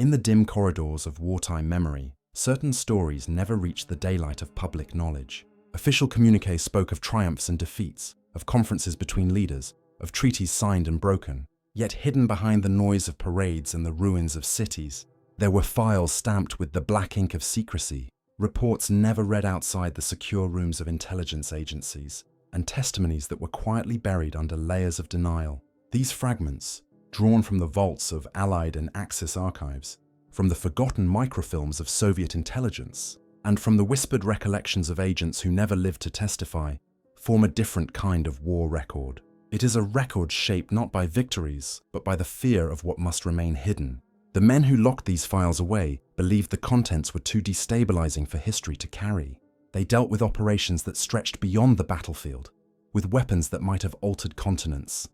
In the dim corridors of wartime memory, certain stories never reached the daylight of public knowledge. Official communiques spoke of triumphs and defeats, of conferences between leaders, of treaties signed and broken. Yet hidden behind the noise of parades and the ruins of cities, there were files stamped with the black ink of secrecy, reports never read outside the secure rooms of intelligence agencies, and testimonies that were quietly buried under layers of denial. These fragments, drawn from the vaults of Allied and Axis archives, from the forgotten microfilms of Soviet intelligence, and from the whispered recollections of agents who never lived to testify, form a different kind of war record. It is a record shaped not by victories, but by the fear of what must remain hidden. The men who locked these files away believed the contents were too destabilizing for history to carry. They dealt with operations that stretched beyond the battlefield, with weapons that might have altered continents,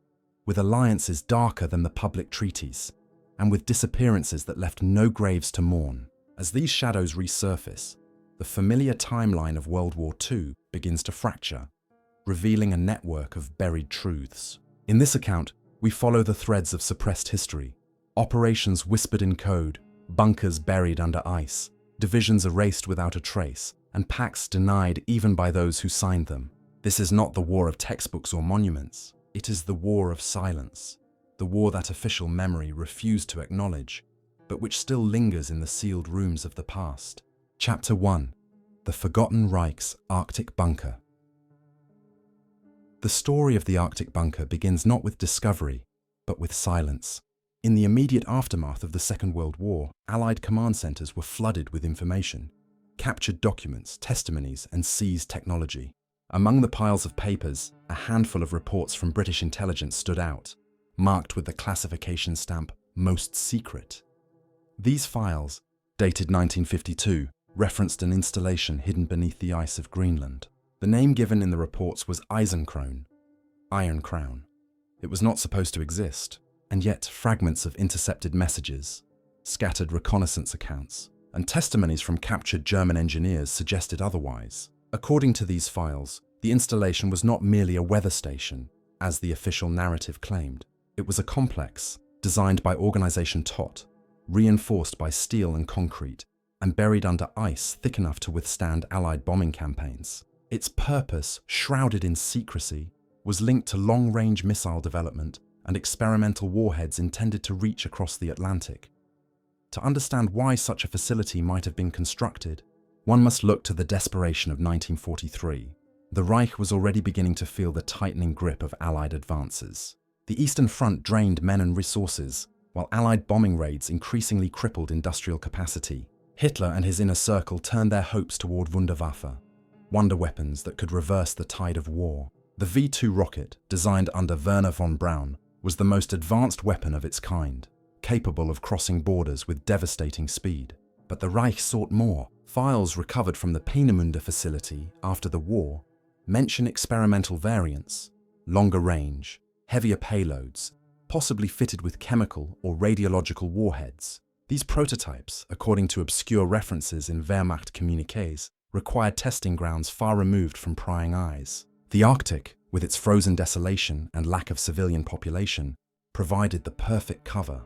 with alliances darker than the public treaties, and with disappearances that left no graves to mourn. As these shadows resurface, the familiar timeline of World War II begins to fracture, revealing a network of buried truths. In this account, we follow the threads of suppressed history, operations whispered in code, bunkers buried under ice, divisions erased without a trace, and pacts denied even by those who signed them. This is not the war of textbooks or monuments. It is the war of silence, the war that official memory refused to acknowledge, but which still lingers in the sealed rooms of the past. Chapter 1: The Forgotten Reich's Arctic Bunker. The story of the Arctic bunker begins not with discovery, but with silence. In the immediate aftermath of the Second World War, Allied command centers were flooded with information, captured documents, testimonies, and seized technology. Among the piles of papers, a handful of reports from British intelligence stood out, marked with the classification stamp "Most Secret." These files, dated 1952, referenced an installation hidden beneath the ice of Greenland. The name given in the reports was Eisenkron, Iron Crown. It was not supposed to exist, and yet fragments of intercepted messages, scattered reconnaissance accounts, and testimonies from captured German engineers suggested otherwise. According to these files, the installation was not merely a weather station, as the official narrative claimed. It was a complex, designed by Organization TOT, reinforced by steel and concrete, and buried under ice thick enough to withstand Allied bombing campaigns. Its purpose, shrouded in secrecy, was linked to long-range missile development and experimental warheads intended to reach across the Atlantic. To understand why such a facility might have been constructed, one must look to the desperation of 1943. The Reich was already beginning to feel the tightening grip of Allied advances. The Eastern Front drained men and resources, while Allied bombing raids increasingly crippled industrial capacity. Hitler and his inner circle turned their hopes toward Wunderwaffe, wonder weapons that could reverse the tide of war. The V-2 rocket, designed under Werner von Braun, was the most advanced weapon of its kind, capable of crossing borders with devastating speed. But the Reich sought more. Files recovered from the Peenemünde facility after the war mention experimental variants, longer range, heavier payloads, possibly fitted with chemical or radiological warheads. These prototypes, according to obscure references in Wehrmacht communiques, required testing grounds far removed from prying eyes. The Arctic, with its frozen desolation and lack of civilian population, provided the perfect cover.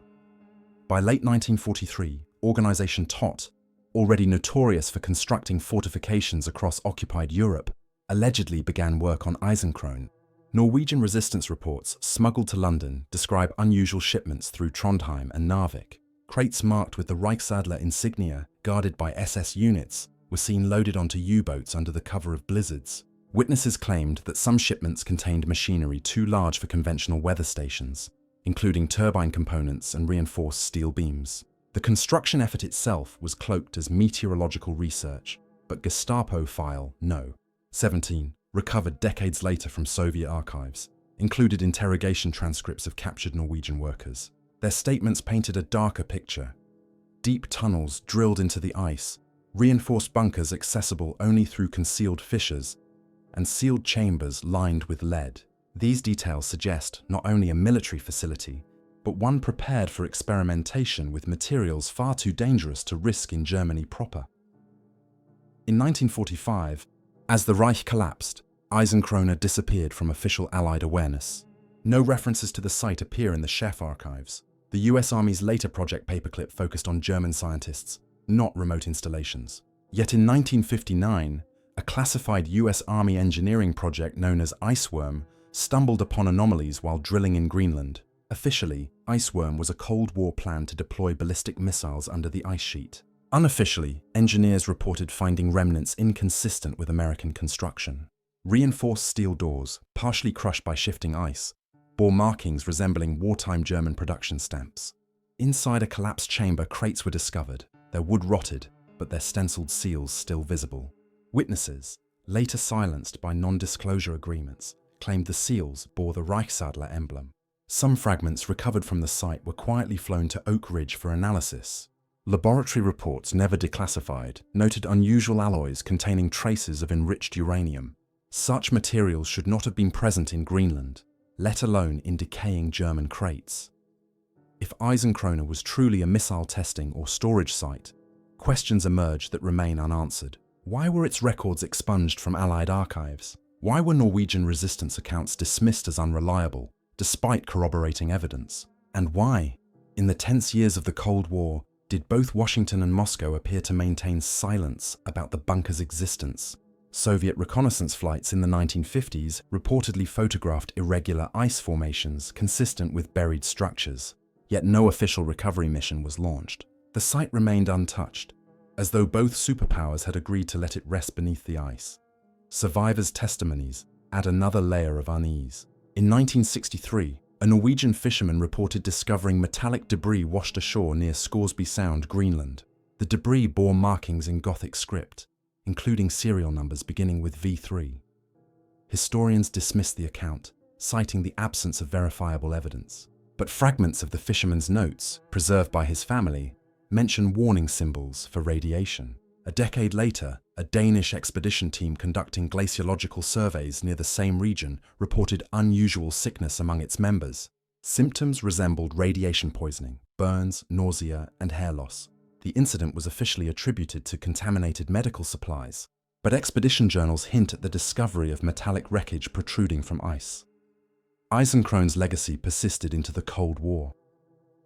By late 1943, Organization TOT, already notorious for constructing fortifications across occupied Europe, allegedly began work on Eisenkron. Norwegian resistance reports smuggled to London describe unusual shipments through Trondheim and Narvik. Crates marked with the Reichsadler insignia, guarded by SS units, were seen loaded onto U-boats under the cover of blizzards. Witnesses claimed that some shipments contained machinery too large for conventional weather stations, including turbine components and reinforced steel beams. The construction effort itself was cloaked as meteorological research, but Gestapo file No. 17, recovered decades later from Soviet archives, included interrogation transcripts of captured Norwegian workers. Their statements painted a darker picture. Deep tunnels drilled into the ice, reinforced bunkers accessible only through concealed fissures, and sealed chambers lined with lead. These details suggest not only a military facility, but one prepared for experimentation with materials far too dangerous to risk in Germany proper. In 1945, as the Reich collapsed, Eisenkron disappeared from official Allied awareness. No references to the site appear in the Chef archives, The US Army's later Project Paperclip focused on German scientists, not remote installations. Yet in 1959, a classified US Army engineering project known as Iceworm stumbled upon anomalies while drilling in Greenland. Officially, Iceworm was a Cold War plan to deploy ballistic missiles under the ice sheet. Unofficially, engineers reported finding remnants inconsistent with American construction. Reinforced steel doors, partially crushed by shifting ice, bore markings resembling wartime German production stamps. Inside a collapsed chamber, crates were discovered, their wood rotted, but their stenciled seals still visible. Witnesses, later silenced by non-disclosure agreements, claimed the seals bore the Reich emblem. Some fragments recovered from the site were quietly flown to Oak Ridge for analysis. Laboratory reports, never declassified, noted unusual alloys containing traces of enriched uranium. Such materials should not have been present in Greenland, let alone in decaying German crates. If Eisenkroner was truly a missile testing or storage site, questions emerge that remain unanswered. Why were its records expunged from Allied archives? Why were Norwegian resistance accounts dismissed as unreliable, despite corroborating evidence? And why, in the tense years of the Cold War, did both Washington and Moscow appear to maintain silence about the bunker's existence? Soviet reconnaissance flights in the 1950s reportedly photographed irregular ice formations consistent with buried structures, yet no official recovery mission was launched. The site remained untouched, as though both superpowers had agreed to let it rest beneath the ice. Survivors' testimonies add another layer of unease. In 1963, a Norwegian fisherman reported discovering metallic debris washed ashore near Scoresby Sound, Greenland. The debris bore markings in Gothic script, including serial numbers beginning with V3. Historians dismissed the account, citing the absence of verifiable evidence. But fragments of the fisherman's notes, preserved by his family, mention warning symbols for radiation. A decade later, a Danish expedition team conducting glaciological surveys near the same region reported unusual sickness among its members. Symptoms resembled radiation poisoning, burns, nausea, and hair loss. The incident was officially attributed to contaminated medical supplies, but expedition journals hint at the discovery of metallic wreckage protruding from ice. Eisenkron's legacy persisted into the Cold War.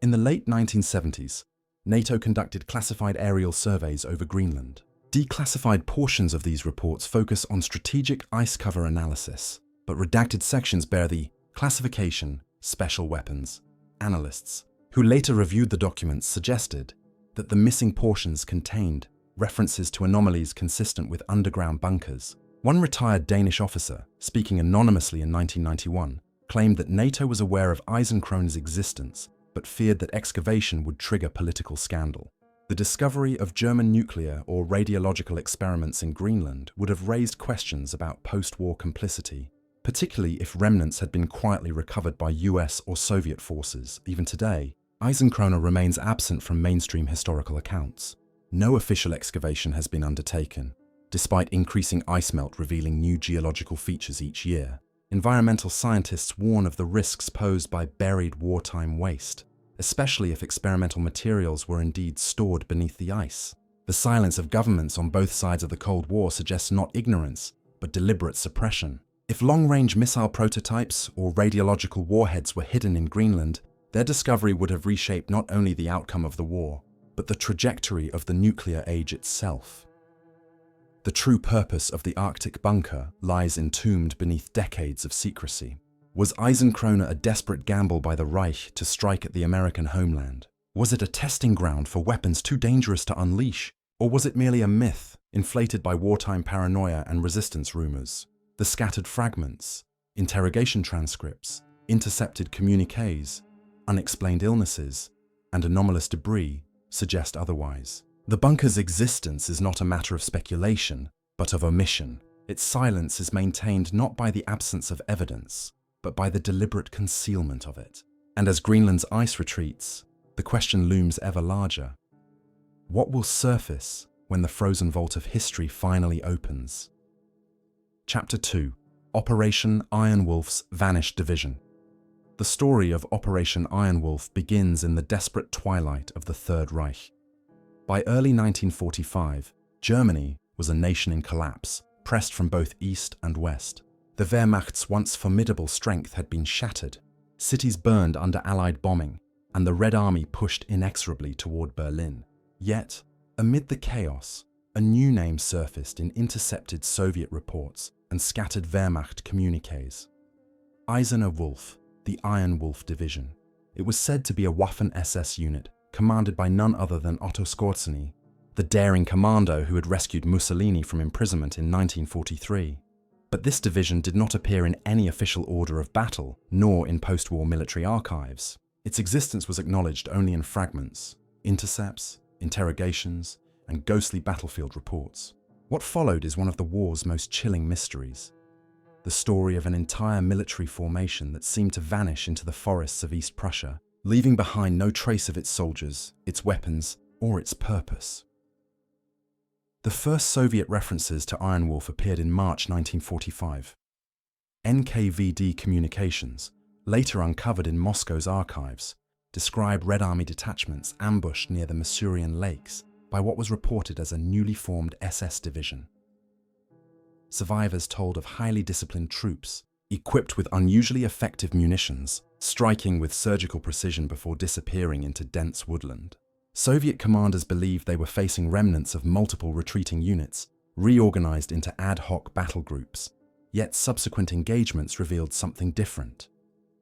In the late 1970s, NATO conducted classified aerial surveys over Greenland. Declassified portions of these reports focus on strategic ice cover analysis, but redacted sections bear the classification special weapons. Analysts, who later reviewed the documents, suggested that the missing portions contained references to anomalies consistent with underground bunkers. One retired Danish officer, speaking anonymously in 1991, claimed that NATO was aware of Eisenkron's existence, but feared that excavation would trigger political scandal. The discovery of German nuclear or radiological experiments in Greenland would have raised questions about post-war complicity, particularly if remnants had been quietly recovered by US or Soviet forces. Even today, Eisenkroner remains absent from mainstream historical accounts. No official excavation has been undertaken, despite increasing ice melt revealing new geological features each year. Environmental scientists warn of the risks posed by buried wartime waste, especially if experimental materials were indeed stored beneath the ice. The silence of governments on both sides of the Cold War suggests not ignorance, but deliberate suppression. If long-range missile prototypes or radiological warheads were hidden in Greenland, their discovery would have reshaped not only the outcome of the war, but the trajectory of the nuclear age itself. The true purpose of the Arctic bunker lies entombed beneath decades of secrecy. Was Eisenkroner a desperate gamble by the Reich to strike at the American homeland? Was it a testing ground for weapons too dangerous to unleash? Or was it merely a myth, inflated by wartime paranoia and resistance rumors? The scattered fragments, interrogation transcripts, intercepted communiques, unexplained illnesses, and anomalous debris suggest otherwise. The bunker's existence is not a matter of speculation, but of omission. Its silence is maintained not by the absence of evidence, but by the deliberate concealment of it. And as Greenland's ice retreats, the question looms ever larger. What will surface when the frozen vault of history finally opens? Chapter 2: Operation Iron Wolf's Vanished Division. The story of Operation Iron Wolf begins in the desperate twilight of the Third Reich. By early 1945, Germany was a nation in collapse, pressed from both east and west. The Wehrmacht's once formidable strength had been shattered. Cities burned under Allied bombing, and the Red Army pushed inexorably toward Berlin. Yet, amid the chaos, a new name surfaced in intercepted Soviet reports and scattered Wehrmacht communiques. Eiserner Wolf, the Iron Wolf Division. It was said to be a Waffen-SS unit commanded by none other than Otto Skorzeny, the daring commando who had rescued Mussolini from imprisonment in 1943. But this division did not appear in any official order of battle, nor in post-war military archives. Its existence was acknowledged only in fragments, intercepts, interrogations, and ghostly battlefield reports. What followed is one of the war's most chilling mysteries. The story of an entire military formation that seemed to vanish into the forests of East Prussia, leaving behind no trace of its soldiers, its weapons, or its purpose. The first Soviet references to Iron Wolf appeared in March 1945. NKVD communications, later uncovered in Moscow's archives, describe Red Army detachments ambushed near the Masurian Lakes by what was reported as a newly formed SS division. Survivors told of highly disciplined troops, equipped with unusually effective munitions, striking with surgical precision before disappearing into dense woodland. Soviet commanders believed they were facing remnants of multiple retreating units, reorganized into ad hoc battle groups. Yet subsequent engagements revealed something different.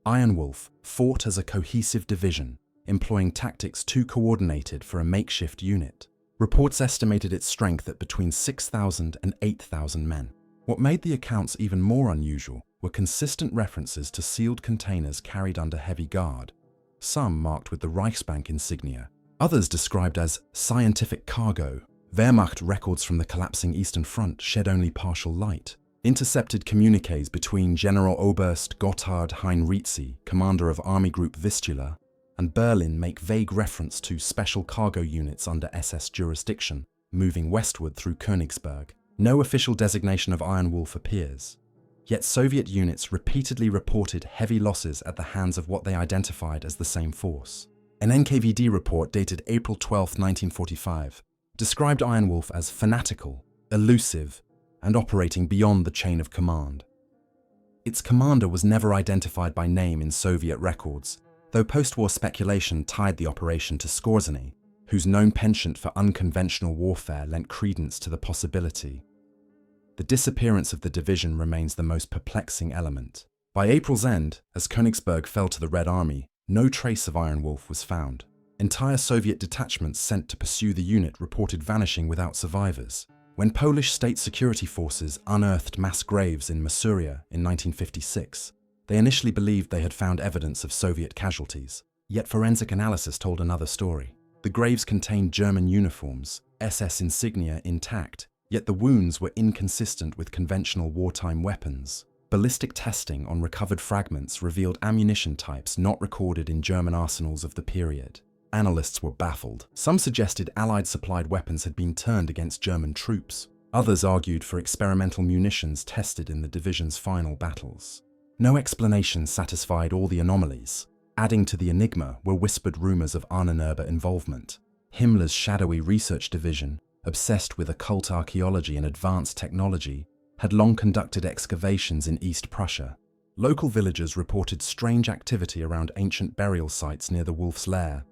Iron Wolf fought as a cohesive division, employing tactics too coordinated for a makeshift unit. Reports estimated its strength at between 6,000 and 8,000 men. What made the accounts even more unusual were consistent references to sealed containers carried under heavy guard, some marked with the Reichsbank insignia, others described as scientific cargo. Wehrmacht records from the collapsing Eastern Front shed only partial light. Intercepted communiques between General Oberst Gotthard Heinrizi, commander of Army Group Vistula, and Berlin make vague reference to special cargo units under SS jurisdiction, moving westward through Königsberg. No official designation of Iron Wolf appears. Yet Soviet units repeatedly reported heavy losses at the hands of what they identified as the same force. An NKVD report dated April 12, 1945, described Iron Wolf as fanatical, elusive, and operating beyond the chain of command. Its commander was never identified by name in Soviet records, though post-war speculation tied the operation to Skorzeny, whose known penchant for unconventional warfare lent credence to the possibility. The disappearance of the division remains the most perplexing element. By April's end, as Königsberg fell to the Red Army, no trace of Iron Wolf was found. Entire Soviet detachments sent to pursue the unit reported vanishing without survivors. When Polish state security forces unearthed mass graves in Masuria in 1956, they initially believed they had found evidence of Soviet casualties. Yet forensic analysis told another story. The graves contained German uniforms, SS insignia intact, yet the wounds were inconsistent with conventional wartime weapons. Ballistic testing on recovered fragments revealed ammunition types not recorded in German arsenals of the period. Analysts were baffled. Some suggested Allied supplied weapons had been turned against German troops. Others argued for experimental munitions tested in the division's final battles. No explanation satisfied all the anomalies. Adding to the enigma were whispered rumors of Ahnenerbe involvement. Himmler's shadowy research division, obsessed with occult archaeology and advanced technology, had long conducted excavations in East Prussia. Local villagers reported strange activity around ancient burial sites near the Wolf's lair,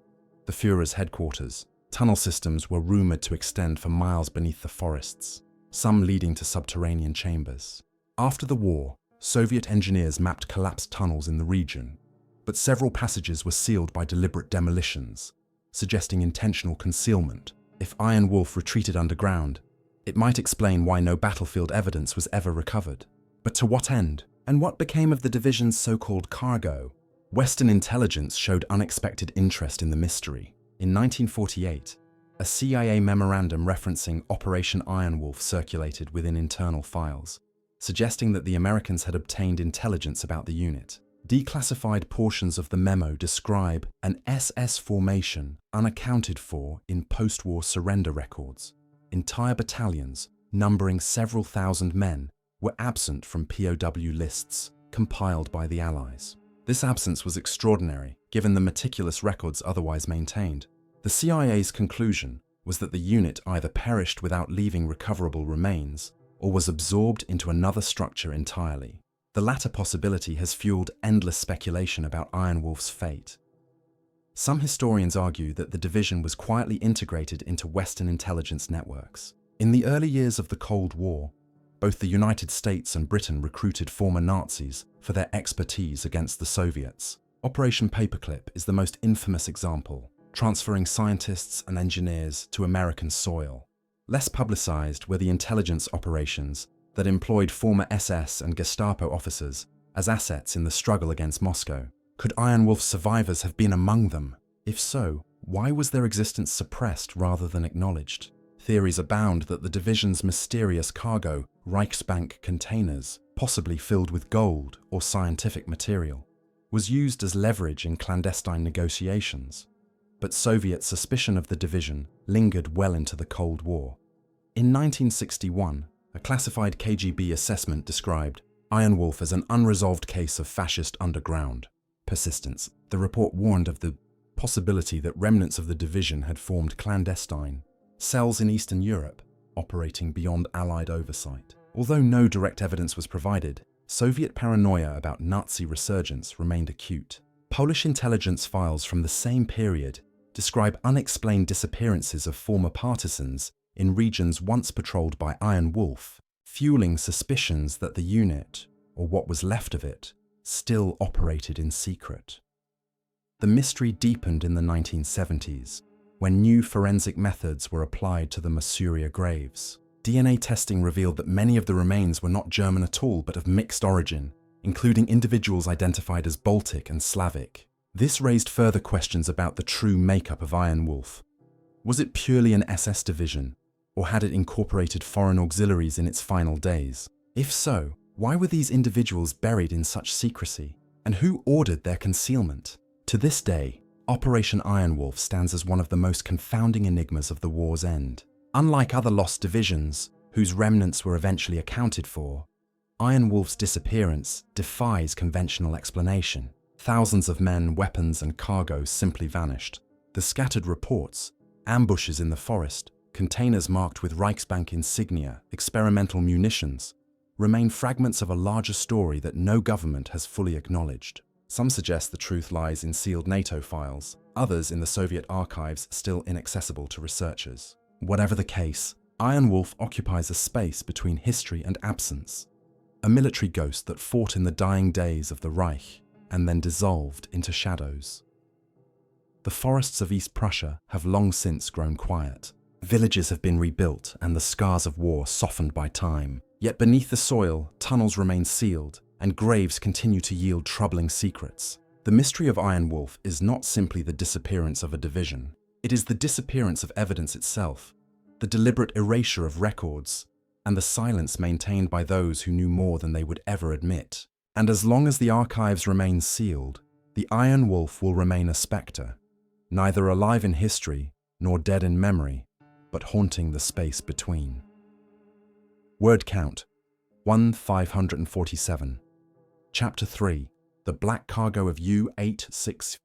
the Führer's headquarters. Tunnel systems were rumored to extend for miles beneath the forests, some leading to subterranean chambers. After the war, Soviet engineers mapped collapsed tunnels in the region, but several passages were sealed by deliberate demolitions, suggesting intentional concealment. If Iron Wolf retreated underground, it might explain why no battlefield evidence was ever recovered. But to what end? And what became of the division's so-called cargo? Western intelligence showed unexpected interest in the mystery. In 1948, a CIA memorandum referencing Operation Iron Wolf circulated within internal files, suggesting that the Americans had obtained intelligence about the unit. Declassified portions of the memo describe an SS formation unaccounted for in post-war surrender records. Entire battalions, numbering several thousand men, were absent from POW lists compiled by the Allies. This absence was extraordinary, given the meticulous records otherwise maintained. The CIA's conclusion was that the unit either perished without leaving recoverable remains, or was absorbed into another structure entirely. The latter possibility has fueled endless speculation about Iron Wolf's fate. Some historians argue that the division was quietly integrated into Western intelligence networks. In the early years of the Cold War, both the United States and Britain recruited former Nazis for their expertise against the Soviets. Operation Paperclip is the most infamous example, transferring scientists and engineers to American soil. Less publicized were the intelligence operations that employed former SS and Gestapo officers as assets in the struggle against Moscow. Could Iron Wolf's survivors have been among them? If so, why was their existence suppressed rather than acknowledged? Theories abound that the division's mysterious cargo, Reichsbank containers, possibly filled with gold or scientific material, was used as leverage in clandestine negotiations. But Soviet suspicion of the division lingered well into the Cold War. In 1961, a classified KGB assessment described Iron Wolf as an unresolved case of fascist underground persistence. The report warned of the possibility that remnants of the division had formed clandestine cells in Eastern Europe, operating beyond Allied oversight. Although no direct evidence was provided, Soviet paranoia about Nazi resurgence remained acute. Polish intelligence files from the same period describe unexplained disappearances of former partisans in regions once patrolled by Iron Wolf, fueling suspicions that the unit, or what was left of it, still operated in secret. The mystery deepened in the 1970s, when new forensic methods were applied to the Masuria graves. DNA testing revealed that many of the remains were not German at all, but of mixed origin, including individuals identified as Baltic and Slavic. This raised further questions about the true makeup of Iron Wolf. Was it purely an SS division, or had it incorporated foreign auxiliaries in its final days? If so, why were these individuals buried in such secrecy, and who ordered their concealment? To this day, Operation Iron Wolf stands as one of the most confounding enigmas of the war's end. Unlike other lost divisions, whose remnants were eventually accounted for, Iron Wolf's disappearance defies conventional explanation. Thousands of men, weapons, and cargo simply vanished. The scattered reports, ambushes in the forest, containers marked with Reichsbank insignia, experimental munitions, remain fragments of a larger story that no government has fully acknowledged. Some suggest the truth lies in sealed NATO files, others in the Soviet archives still inaccessible to researchers. Whatever the case, Iron Wolf occupies a space between history and absence, a military ghost that fought in the dying days of the Reich and then dissolved into shadows. The forests of East Prussia have long since grown quiet. Villages have been rebuilt and the scars of war softened by time. Yet beneath the soil, tunnels remain sealed and graves continue to yield troubling secrets. The mystery of Iron Wolf is not simply the disappearance of a division. It is the disappearance of evidence itself, the deliberate erasure of records, and the silence maintained by those who knew more than they would ever admit. And as long as the archives remain sealed, the Iron Wolf will remain a spectre, neither alive in history nor dead in memory, but haunting the space between. Word count 1547. Chapter 3. The Black Cargo of U-864.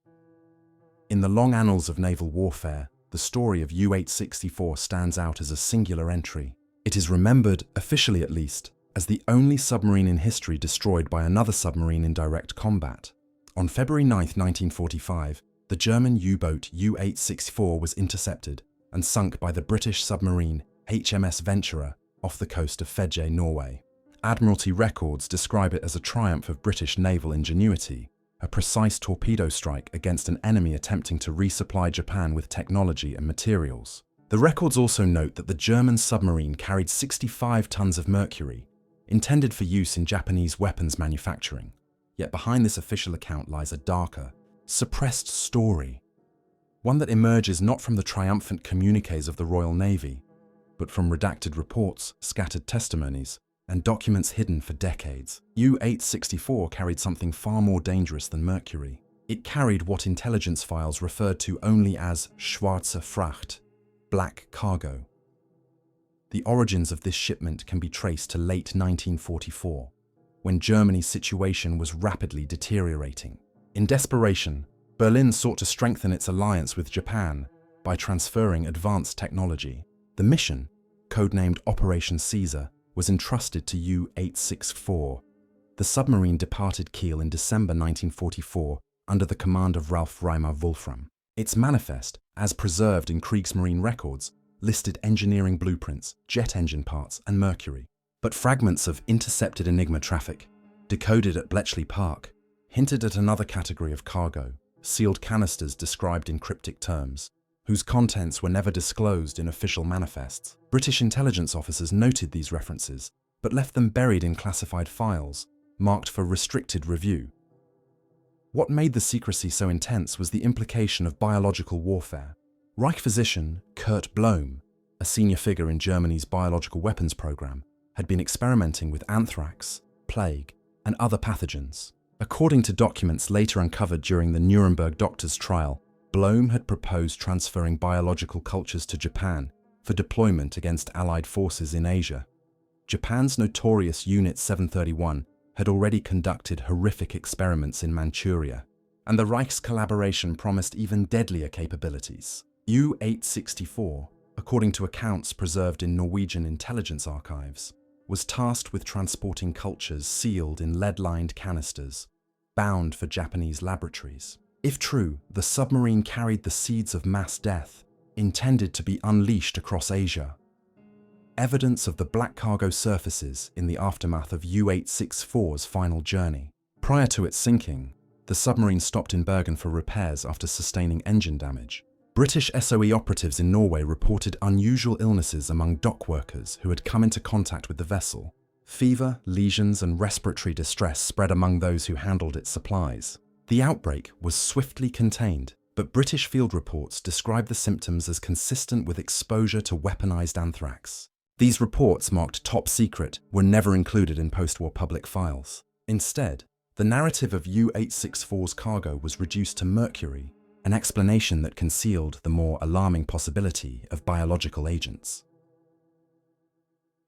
In the long annals of naval warfare, the story of U-864 stands out as a singular entry. It is remembered, officially at least, as the only submarine in history destroyed by another submarine in direct combat. On February 9, 1945, the German U-boat U-864 was intercepted and sunk by the British submarine HMS Venturer off the coast of Fedje, Norway. Admiralty records describe it as a triumph of British naval ingenuity, a precise torpedo strike against an enemy attempting to resupply Japan with technology and materials. The records also note that the German submarine carried 65 tons of mercury, intended for use in Japanese weapons manufacturing. Yet behind this official account lies a darker, suppressed story, one that emerges not from the triumphant communiques of the Royal Navy, but from redacted reports, scattered testimonies, and documents hidden for decades. U-864 carried something far more dangerous than mercury. It carried what intelligence files referred to only as schwarze Fracht, black cargo. The origins of this shipment can be traced to late 1944, when Germany's situation was rapidly deteriorating. In desperation, Berlin sought to strengthen its alliance with Japan by transferring advanced technology. The mission, codenamed Operation Caesar, was entrusted to U-864. The submarine departed Kiel in December 1944 under the command of Ralph Reimer Wolfram. Its manifest, as preserved in Kriegsmarine records, listed engineering blueprints, jet engine parts, and mercury. But fragments of intercepted Enigma traffic, decoded at Bletchley Park, hinted at another category of cargo, sealed canisters described in cryptic terms, whose contents were never disclosed in official manifests. British intelligence officers noted these references, but left them buried in classified files, marked for restricted review. What made the secrecy so intense was the implication of biological warfare. Reich physician Kurt Blome, a senior figure in Germany's biological weapons program, had been experimenting with anthrax, plague, and other pathogens. According to documents later uncovered during the Nuremberg doctors' trial, Blome had proposed transferring biological cultures to Japan for deployment against Allied forces in Asia. Japan's notorious Unit 731 had already conducted horrific experiments in Manchuria, and the Reich's collaboration promised even deadlier capabilities. U-864, according to accounts preserved in Norwegian intelligence archives, was tasked with transporting cultures sealed in lead-lined canisters, bound for Japanese laboratories. If true, the submarine carried the seeds of mass death, intended to be unleashed across Asia. Evidence of the black cargo surfaces in the aftermath of U-864's final journey. Prior to its sinking, the submarine stopped in Bergen for repairs after sustaining engine damage. British SOE operatives in Norway reported unusual illnesses among dock workers who had come into contact with the vessel. Fever, lesions, and respiratory distress spread among those who handled its supplies. The outbreak was swiftly contained, but British field reports described the symptoms as consistent with exposure to weaponized anthrax. These reports, marked top secret, were never included in post-war public files. Instead, the narrative of U-864's cargo was reduced to mercury, an explanation that concealed the more alarming possibility of biological agents.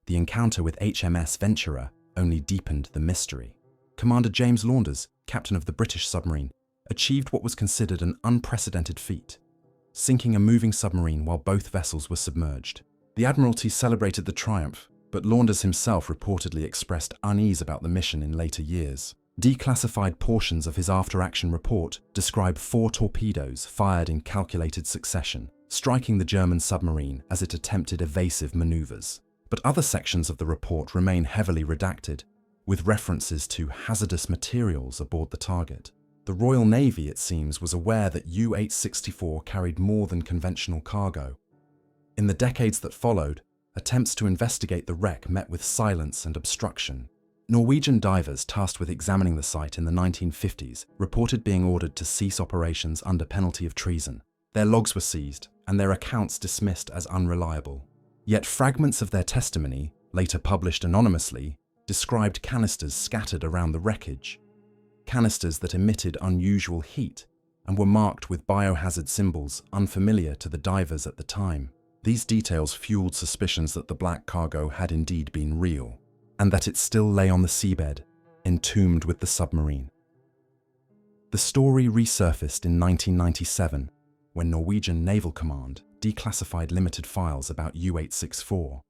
The encounter with HMS Ventura only deepened the mystery. Commander James Launders, captain of the British submarine, achieved what was considered an unprecedented feat, sinking a moving submarine while both vessels were submerged. The Admiralty celebrated the triumph, but Launders himself reportedly expressed unease about the mission in later years. Declassified portions of his after-action report describe 4 torpedoes fired in calculated succession, striking the German submarine as it attempted evasive maneuvers. But other sections of the report remain heavily redacted, with references to hazardous materials aboard the target. The Royal Navy, it seems, was aware that U-864 carried more than conventional cargo. In the decades that followed, attempts to investigate the wreck met with silence and obstruction. Norwegian divers tasked with examining the site in the 1950s reported being ordered to cease operations under penalty of treason. Their logs were seized, and their accounts dismissed as unreliable. Yet fragments of their testimony, later published anonymously, described canisters scattered around the wreckage. Canisters that emitted unusual heat and were marked with biohazard symbols unfamiliar to the divers at the time. These details fueled suspicions that the black cargo had indeed been real, and that it still lay on the seabed, entombed with the submarine. The story resurfaced in 1997, when Norwegian Naval Command declassified limited files about U-864.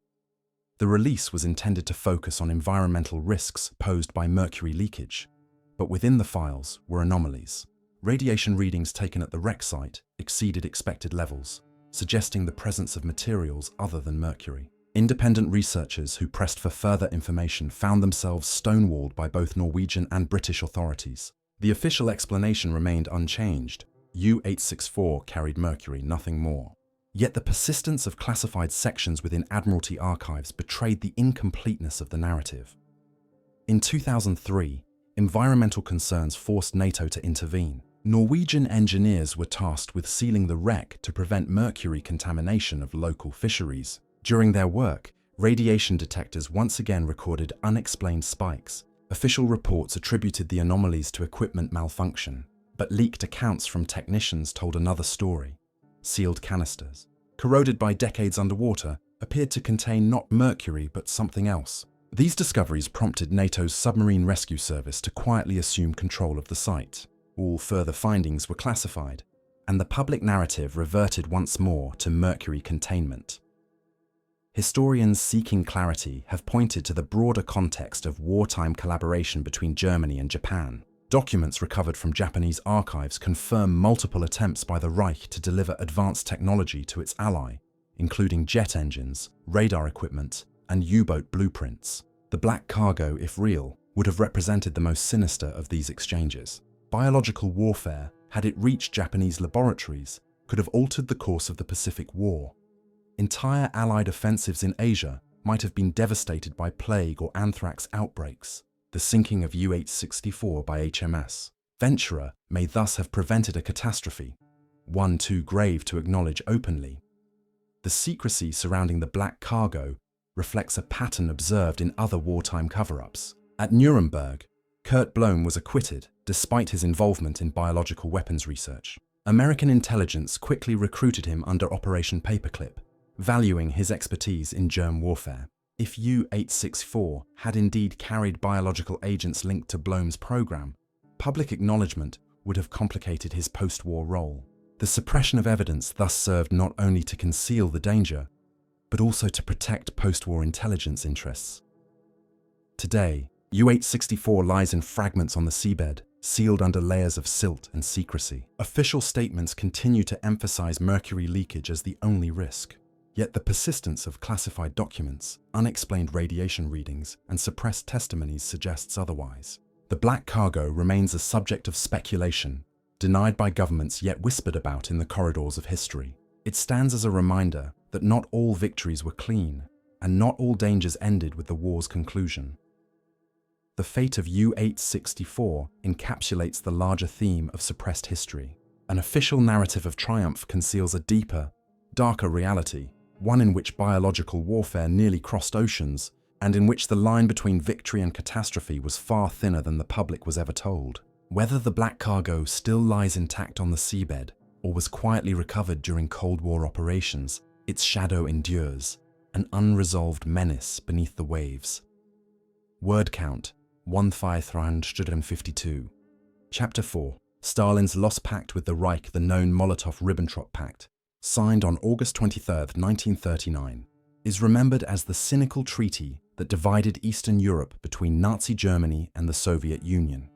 The release was intended to focus on environmental risks posed by mercury leakage, but within the files were anomalies. Radiation readings taken at the wreck site exceeded expected levels, suggesting the presence of materials other than mercury. Independent researchers who pressed for further information found themselves stonewalled by both Norwegian and British authorities. The official explanation remained unchanged. U-864 carried mercury, nothing more. Yet the persistence of classified sections within Admiralty archives betrayed the incompleteness of the narrative. In 2003, environmental concerns forced NATO to intervene. Norwegian engineers were tasked with sealing the wreck to prevent mercury contamination of local fisheries. During their work, radiation detectors once again recorded unexplained spikes. Official reports attributed the anomalies to equipment malfunction, but leaked accounts from technicians told another story. Sealed canisters, corroded by decades underwater, appeared to contain not mercury but something else. These discoveries prompted NATO's submarine rescue service to quietly assume control of the site. All further findings were classified, and the public narrative reverted once more to mercury containment. Historians seeking clarity have pointed to the broader context of wartime collaboration between Germany and Japan. Documents recovered from Japanese archives confirm multiple attempts by the Reich to deliver advanced technology to its ally, including jet engines, radar equipment, and U-boat blueprints. The black cargo, if real, would have represented the most sinister of these exchanges. Biological warfare, had it reached Japanese laboratories, could have altered the course of the Pacific War. Entire Allied offensives in Asia might have been devastated by plague or anthrax outbreaks. The sinking of UH-64 by HMS Ventura may thus have prevented a catastrophe, one too grave to acknowledge openly. The secrecy surrounding the black cargo reflects a pattern observed in other wartime cover-ups. At Nuremberg, Kurt Blome was acquitted despite his involvement in biological weapons research. American intelligence quickly recruited him under Operation Paperclip, valuing his expertise in germ warfare. If U-864 had indeed carried biological agents linked to Blome's program, public acknowledgement would have complicated his post-war role. The suppression of evidence thus served not only to conceal the danger, but also to protect post-war intelligence interests. Today, U-864 lies in fragments on the seabed, sealed under layers of silt and secrecy. Official statements continue to emphasize mercury leakage as the only risk. Yet the persistence of classified documents, unexplained radiation readings, and suppressed testimonies suggests otherwise. The black cargo remains a subject of speculation, denied by governments yet whispered about in the corridors of history. It stands as a reminder that not all victories were clean, and not all dangers ended with the war's conclusion. The fate of U-864 encapsulates the larger theme of suppressed history. An official narrative of triumph conceals a deeper, darker reality, one in which biological warfare nearly crossed oceans, and in which the line between victory and catastrophe was far thinner than the public was ever told. Whether the black cargo still lies intact on the seabed, or was quietly recovered during Cold War operations, its shadow endures, an unresolved menace beneath the waves. Word count, 1,352. Chapter 4. Stalin's lost pact with the Reich, the known Molotov-Ribbentrop Pact, signed on August 23, 1939, is remembered as the cynical treaty that divided Eastern Europe between Nazi Germany and the Soviet Union.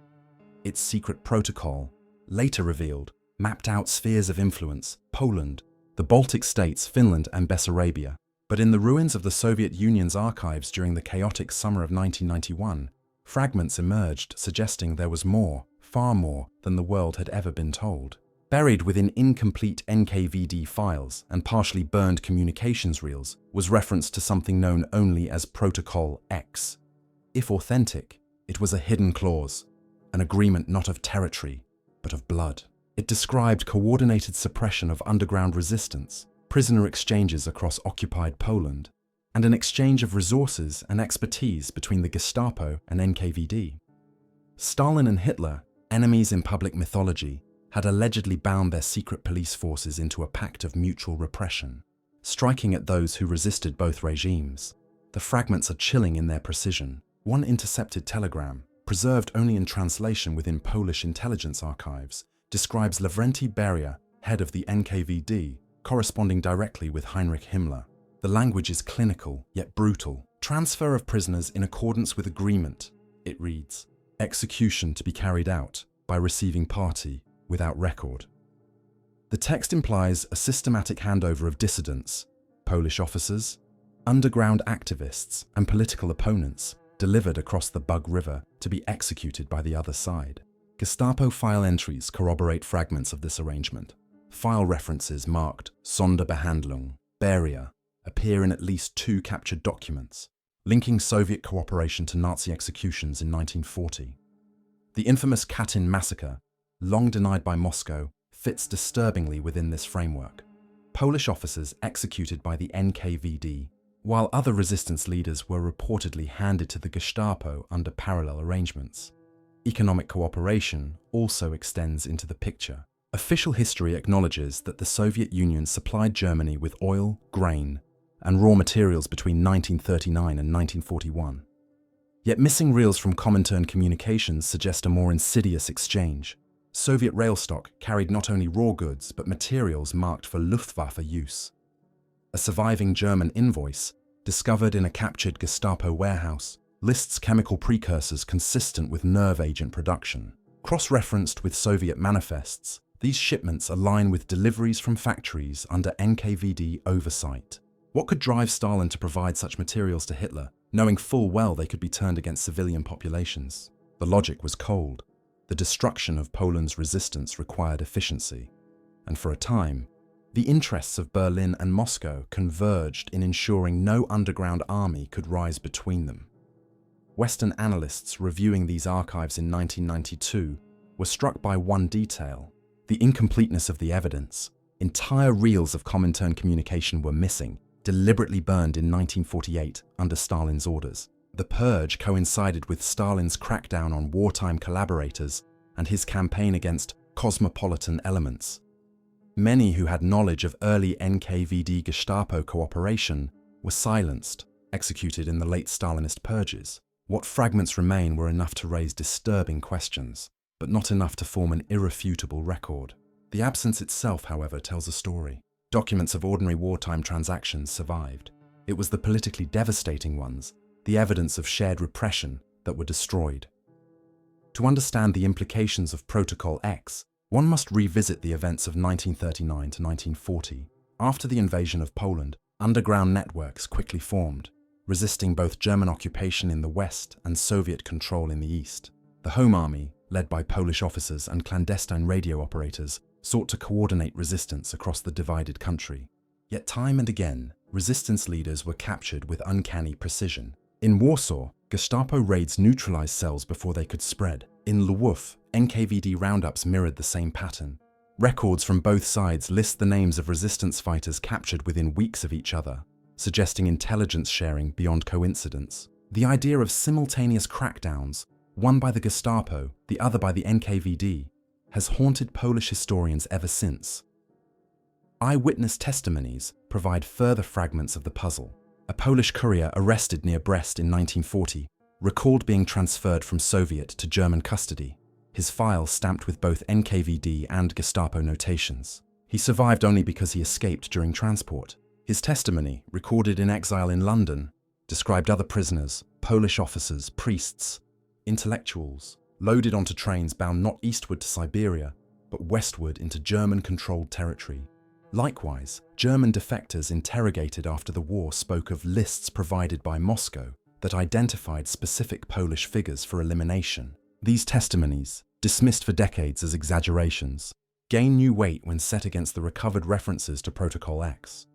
Its secret protocol, later revealed, mapped out spheres of influence: Poland, the Baltic states, Finland, and Bessarabia. But in the ruins of the Soviet Union's archives during the chaotic summer of 1991, fragments emerged suggesting there was more, far more, than the world had ever been told. Buried within incomplete NKVD files and partially burned communications reels was reference to something known only as Protocol X. If authentic, it was a hidden clause, an agreement not of territory, but of blood. It described coordinated suppression of underground resistance, prisoner exchanges across occupied Poland, and an exchange of resources and expertise between the Gestapo and NKVD. Stalin and Hitler, enemies in public mythology, had allegedly bound their secret police forces into a pact of mutual repression, striking at those who resisted both regimes. The fragments are chilling in their precision. One intercepted telegram, preserved only in translation within Polish intelligence archives, describes Lavrenti Beria, head of the NKVD, corresponding directly with Heinrich Himmler. The language is clinical, yet brutal. Transfer of prisoners in accordance with agreement, it reads. Execution to be carried out by receiving party without record. The text implies a systematic handover of dissidents, Polish officers, underground activists, and political opponents delivered across the Bug River to be executed by the other side. Gestapo file entries corroborate fragments of this arrangement. File references marked Sonderbehandlung, Beria, appear in at least 2 captured documents, linking Soviet cooperation to Nazi executions in 1940. The infamous Katyn massacre, long denied by Moscow, fits disturbingly within this framework. Polish officers executed by the NKVD, while other resistance leaders were reportedly handed to the Gestapo under parallel arrangements. Economic cooperation also extends into the picture. Official history acknowledges that the Soviet Union supplied Germany with oil, grain, and raw materials between 1939 and 1941. Yet missing reels from Comintern communications suggest a more insidious exchange. Soviet rail stock carried not only raw goods but materials marked for Luftwaffe use. A surviving German invoice, discovered in a captured Gestapo warehouse, lists chemical precursors consistent with nerve agent production. Cross-referenced with Soviet manifests, these shipments align with deliveries from factories under NKVD oversight. What could drive Stalin to provide such materials to Hitler, knowing full well they could be turned against civilian populations? The logic was cold. The destruction of Poland's resistance required efficiency. And for a time, the interests of Berlin and Moscow converged in ensuring no underground army could rise between them. Western analysts reviewing these archives in 1992 were struck by one detail: the incompleteness of the evidence. Entire reels of Comintern communication were missing, deliberately burned in 1948 under Stalin's orders. The purge coincided with Stalin's crackdown on wartime collaborators and his campaign against cosmopolitan elements. Many who had knowledge of early NKVD Gestapo cooperation were silenced, executed in the late Stalinist purges. What fragments remain were enough to raise disturbing questions, but not enough to form an irrefutable record. The absence itself, however, tells a story. Documents of ordinary wartime transactions survived. It was the politically devastating ones, the evidence of shared repression, that were destroyed. To understand the implications of Protocol X, one must revisit the events of 1939 to 1940. After the invasion of Poland, underground networks quickly formed, resisting both German occupation in the west and Soviet control in the east. The Home Army, led by Polish officers and clandestine radio operators, sought to coordinate resistance across the divided country. Yet time and again, resistance leaders were captured with uncanny precision. In Warsaw, Gestapo raids neutralized cells before they could spread. In Lwów, NKVD roundups mirrored the same pattern. Records from both sides list the names of resistance fighters captured within weeks of each other, suggesting intelligence sharing beyond coincidence. The idea of simultaneous crackdowns, one by the Gestapo, the other by the NKVD, has haunted Polish historians ever since. Eyewitness testimonies provide further fragments of the puzzle. A Polish courier arrested near Brest in 1940 recalled being transferred from Soviet to German custody, his file stamped with both NKVD and Gestapo notations. He survived only because he escaped during transport. His testimony, recorded in exile in London, described other prisoners, Polish officers, priests, intellectuals, loaded onto trains bound not eastward to Siberia, but westward into German-controlled territory. Likewise, German defectors interrogated after the war spoke of lists provided by Moscow that identified specific Polish figures for elimination. These testimonies, dismissed for decades as exaggerations, gain new weight when set against the recovered references to Protocol X.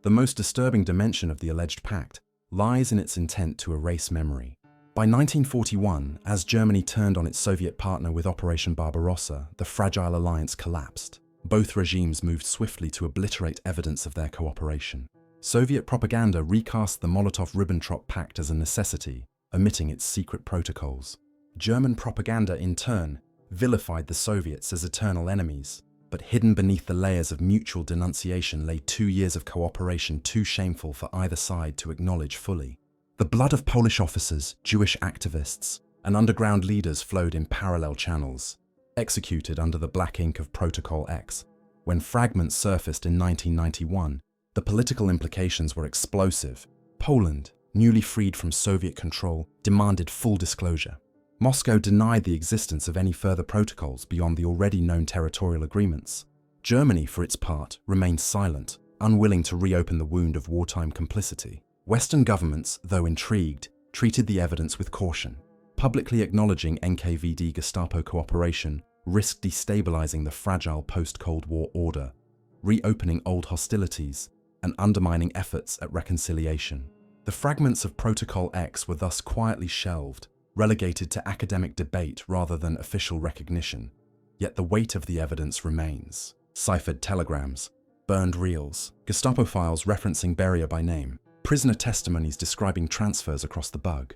The most disturbing dimension of the alleged pact lies in its intent to erase memory. By 1941, as Germany turned on its Soviet partner with Operation Barbarossa, the fragile alliance collapsed. Both regimes moved swiftly to obliterate evidence of their cooperation. Soviet propaganda recast the Molotov-Ribbentrop Pact as a necessity, omitting its secret protocols. German propaganda, in turn, vilified the Soviets as eternal enemies, but hidden beneath the layers of mutual denunciation lay 2 years of cooperation too shameful for either side to acknowledge fully. The blood of Polish officers, Jewish activists, and underground leaders flowed in parallel channels, executed under the black ink of Protocol X. When fragments surfaced in 1991, the political implications were explosive. Poland, newly freed from Soviet control, demanded full disclosure. Moscow denied the existence of any further protocols beyond the already known territorial agreements. Germany, for its part, remained silent, unwilling to reopen the wound of wartime complicity. Western governments, though intrigued, treated the evidence with caution. Publicly acknowledging NKVD Gestapo cooperation risked destabilizing the fragile post-Cold War order, reopening old hostilities, and undermining efforts at reconciliation. The fragments of Protocol X were thus quietly shelved, relegated to academic debate rather than official recognition. Yet the weight of the evidence remains. Ciphered telegrams, burned reels, Gestapo files referencing Beria by name, prisoner testimonies describing transfers across the bug.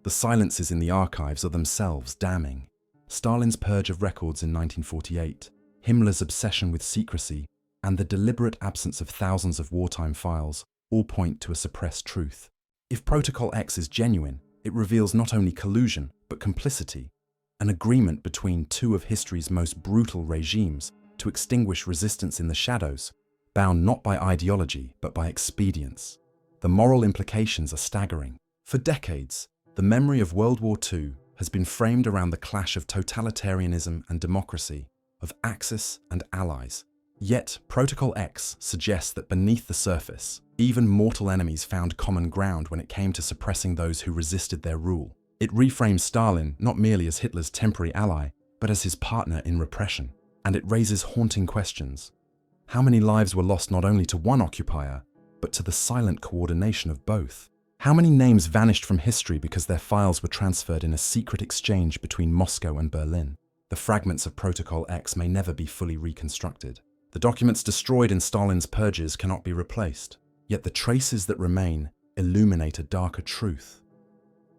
The silences in the archives are themselves damning. Stalin's purge of records in 1948, Himmler's obsession with secrecy, and the deliberate absence of thousands of wartime files all point to a suppressed truth. If Protocol X is genuine, it reveals not only collusion, but complicity, an agreement between two of history's most brutal regimes to extinguish resistance in the shadows, bound not by ideology, but by expedience. The moral implications are staggering. For decades, the memory of World War II has been framed around the clash of totalitarianism and democracy, of Axis and allies. Yet, Protocol X suggests that beneath the surface, even mortal enemies found common ground when it came to suppressing those who resisted their rule. It reframes Stalin not merely as Hitler's temporary ally, but as his partner in repression. And it raises haunting questions. How many lives were lost not only to one occupier, but to the silent coordination of both? How many names vanished from history because their files were transferred in a secret exchange between Moscow and Berlin? The fragments of Protocol X may never be fully reconstructed. The documents destroyed in Stalin's purges cannot be replaced. Yet the traces that remain illuminate a darker truth.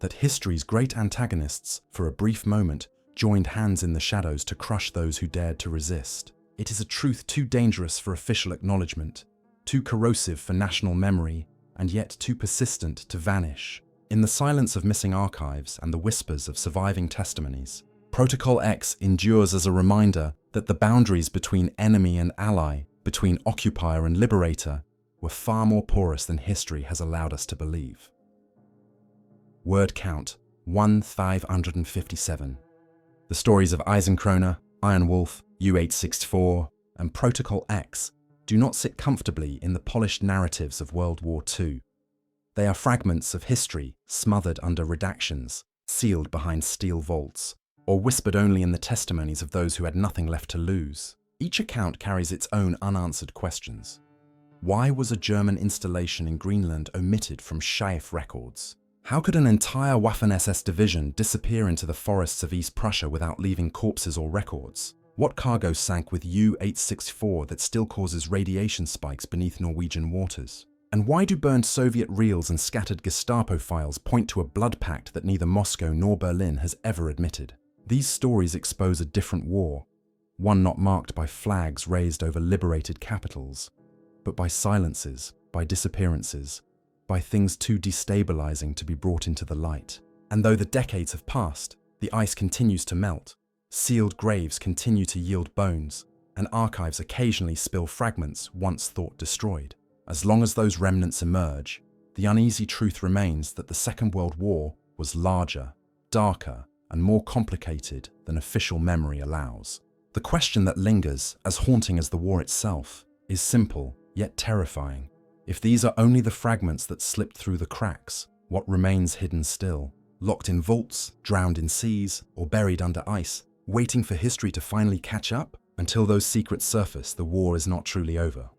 That history's great antagonists, for a brief moment, joined hands in the shadows to crush those who dared to resist. It is a truth too dangerous for official acknowledgement, too corrosive for national memory, and yet too persistent to vanish. In the silence of missing archives and the whispers of surviving testimonies, Protocol X endures as a reminder that the boundaries between enemy and ally, between occupier and liberator, were far more porous than history has allowed us to believe. Word count: 1,557. The stories of Eisenkroner, Iron Wolf, U-864, and Protocol X do not sit comfortably in the polished narratives of World War II. They are fragments of history smothered under redactions, sealed behind steel vaults, or whispered only in the testimonies of those who had nothing left to lose. Each account carries its own unanswered questions. Why was a German installation in Greenland omitted from Schiff records? How could an entire Waffen-SS division disappear into the forests of East Prussia without leaving corpses or records? What cargo sank with U-864 that still causes radiation spikes beneath Norwegian waters? And why do burned Soviet reels and scattered Gestapo files point to a blood pact that neither Moscow nor Berlin has ever admitted? These stories expose a different war, one not marked by flags raised over liberated capitals, but by silences, by disappearances, by things too destabilizing to be brought into the light. And though the decades have passed, the ice continues to melt, sealed graves continue to yield bones, and archives occasionally spill fragments once thought destroyed. As long as those remnants emerge, the uneasy truth remains that the Second World War was larger, darker, and more complicated than official memory allows. The question that lingers, as haunting as the war itself, is simple, yet terrifying. If these are only the fragments that slipped through the cracks, what remains hidden still? Locked in vaults, drowned in seas, or buried under ice, waiting for history to finally catch up? Until those secrets surface, the war is not truly over.